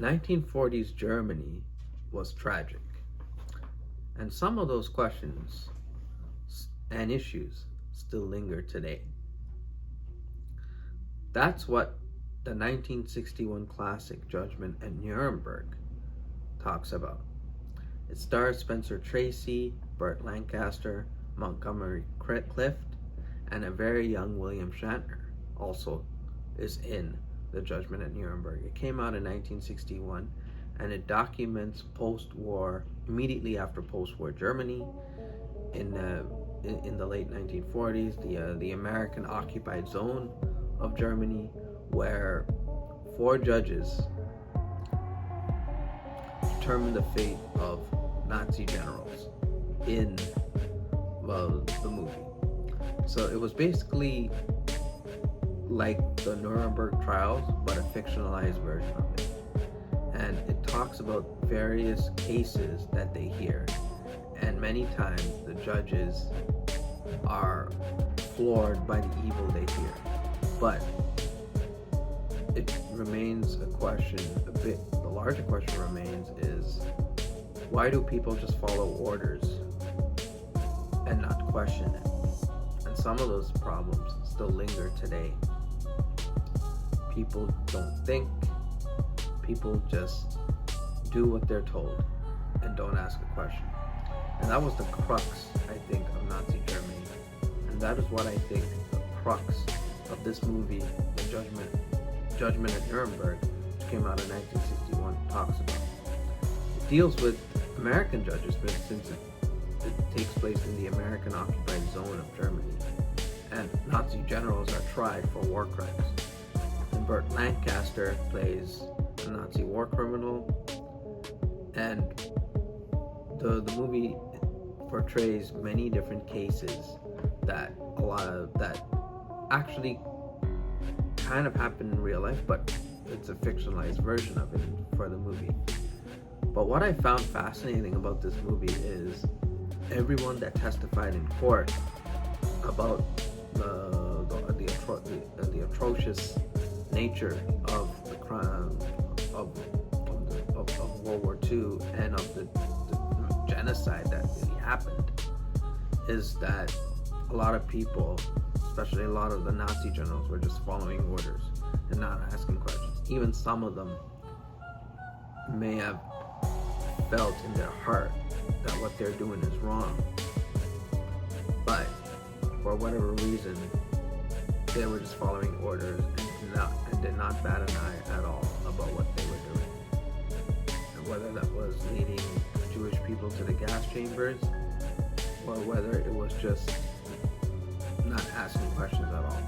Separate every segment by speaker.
Speaker 1: 1940s Germany was tragic, and some of those questions and issues still linger today. That's what the 1961 classic Judgment at Nuremberg talks about. It stars Spencer Tracy, Burt Lancaster, Montgomery Clift, and a very young William Shatner also is in the Judgment at Nuremberg. It came out in 1961, and it documents post-war, immediately after post-war Germany, in the late 1940s, the American occupied zone of Germany, where four judges determined the fate of Nazi generals in the movie. So it was basically like the Nuremberg trials, but a fictionalized version of it. And it talks about various cases that they hear. And many times the judges are floored by the evil they hear. But it remains a question, the larger question remains is, why do people just follow orders and not question it? And some of those problems still linger today. People don't think, people just do what they're told and don't ask a question. And that was the crux, I think, of Nazi Germany. And that is what I think the crux of this movie, The Judgment at Nuremberg, which came out in 1961, talks about. It deals with American judges, but since it takes place in the American occupied zone of Germany, and Nazi generals are tried for war crimes. And Burt Lancaster plays a Nazi war criminal, and the movie portrays many different cases that actually kind of happened in real life, but it's a fictionalized version of it for the movie. But what I found fascinating about this movie is everyone that testified in court about the atrocious nature of the crime of World War II and of the genocide that really happened, is that a lot of people, especially a lot of the Nazi generals, were just following orders and not asking questions. Even some of them may have felt in their heart that what they're doing is wrong, but for whatever reason they were just following orders and did not bat an eye at all about what they were doing. And whether that was leading Jewish people to the gas chambers, or whether it was just not asking questions at all.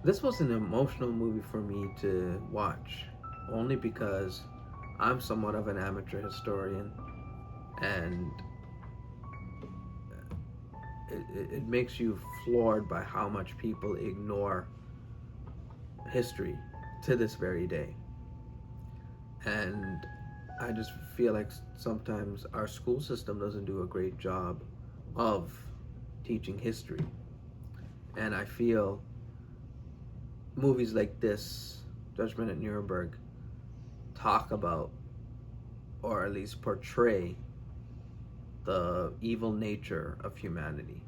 Speaker 1: This was an emotional movie for me to watch, only because I'm somewhat of an amateur historian, and it makes you floored by how much people ignore history to this very day. And I just feel like sometimes our school system doesn't do a great job of teaching history. And I feel movies like this, Judgment at Nuremberg, talk about, or at least portray, the evil nature of humanity.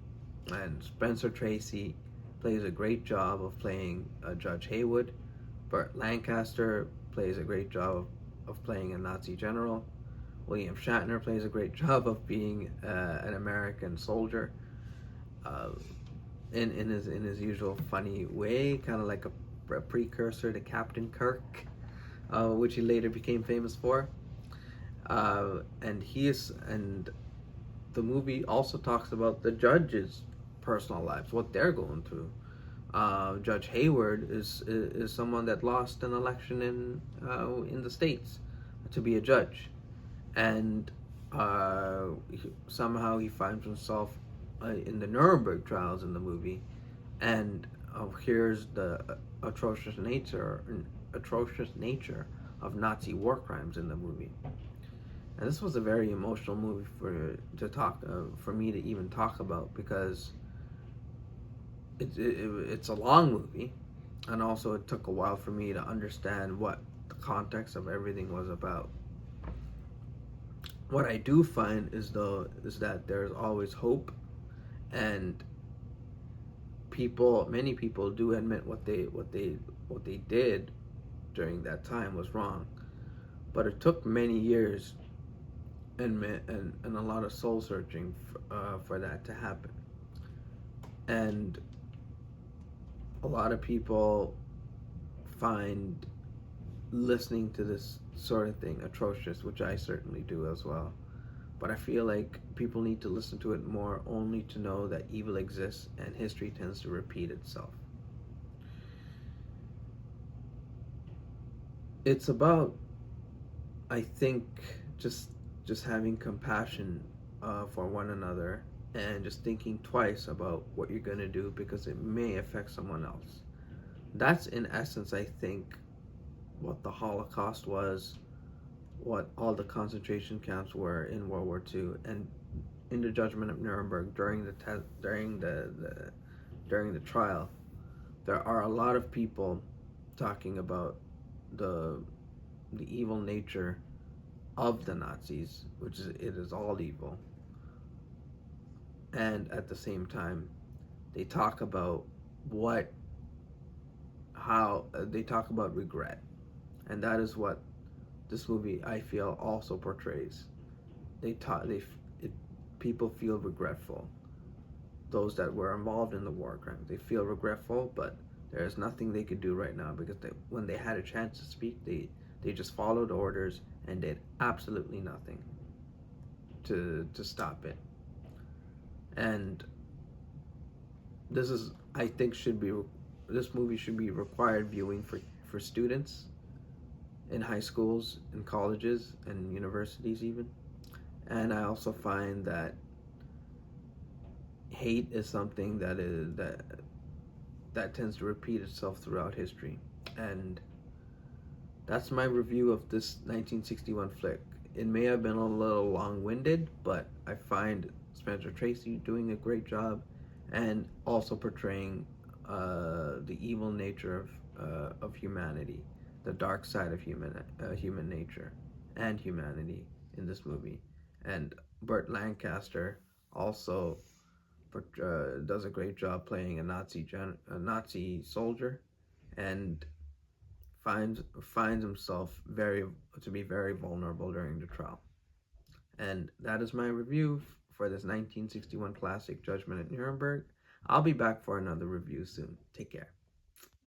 Speaker 1: And Spencer Tracy plays a great job of playing Judge Haywood. Burt Lancaster plays a great job of playing a Nazi general. William Shatner plays a great job of being an American soldier, in his usual funny way, kind of like a precursor to Captain Kirk, which he later became famous for. And the movie also talks about the judges' personal lives, what they're going through. Judge Hayward is someone that lost an election in the States to be a judge, and somehow he finds himself in the Nuremberg trials in the movie, and here's the atrocious nature of Nazi war crimes in the movie. And this was a very emotional movie for me to even talk about, because it's a long movie, And also, it took a while for me to understand what the context of everything was about. What I do find is that there's always hope, and many people do admit what they did during that time was wrong. But it took many years and a lot of soul searching for that to happen. And a lot of people find listening to this sort of thing atrocious, which I certainly do as well. But I feel like people need to listen to it more only to know that evil exists and history tends to repeat itself. It's about, I think, just just having compassion for one another and just thinking twice about what you're going to do because it may affect someone else. That's in essence, I think, what the Holocaust was, what all the concentration camps were in World War II, and in the judgment of Nuremberg during the trial. There are a lot of people talking about the the evil nature of the Nazis, which is it is all evil, and at the same time, they talk about what how they talk about regret, and that is what this movie I feel also portrays. They taught they it, People feel regretful. Those that were involved in the war crimes, they feel regretful, but there is nothing they could do right now because when they had a chance to speak, they just followed orders and did absolutely nothing to stop it. And this is, I think, this movie should be required viewing for students in high schools, in colleges, and universities even. And I also find that hate is something that tends to repeat itself throughout history. And that's my review of this 1961 flick. It may have been a little long-winded, but I find Spencer Tracy doing a great job, and also portraying the evil nature of humanity, the dark side of human nature and humanity in this movie. And Burt Lancaster also does a great job playing a Nazi soldier, and finds himself to be very vulnerable during the trial. And that is my review for this 1961 classic, Judgment at Nuremberg. I'll be back for another review soon. Take care.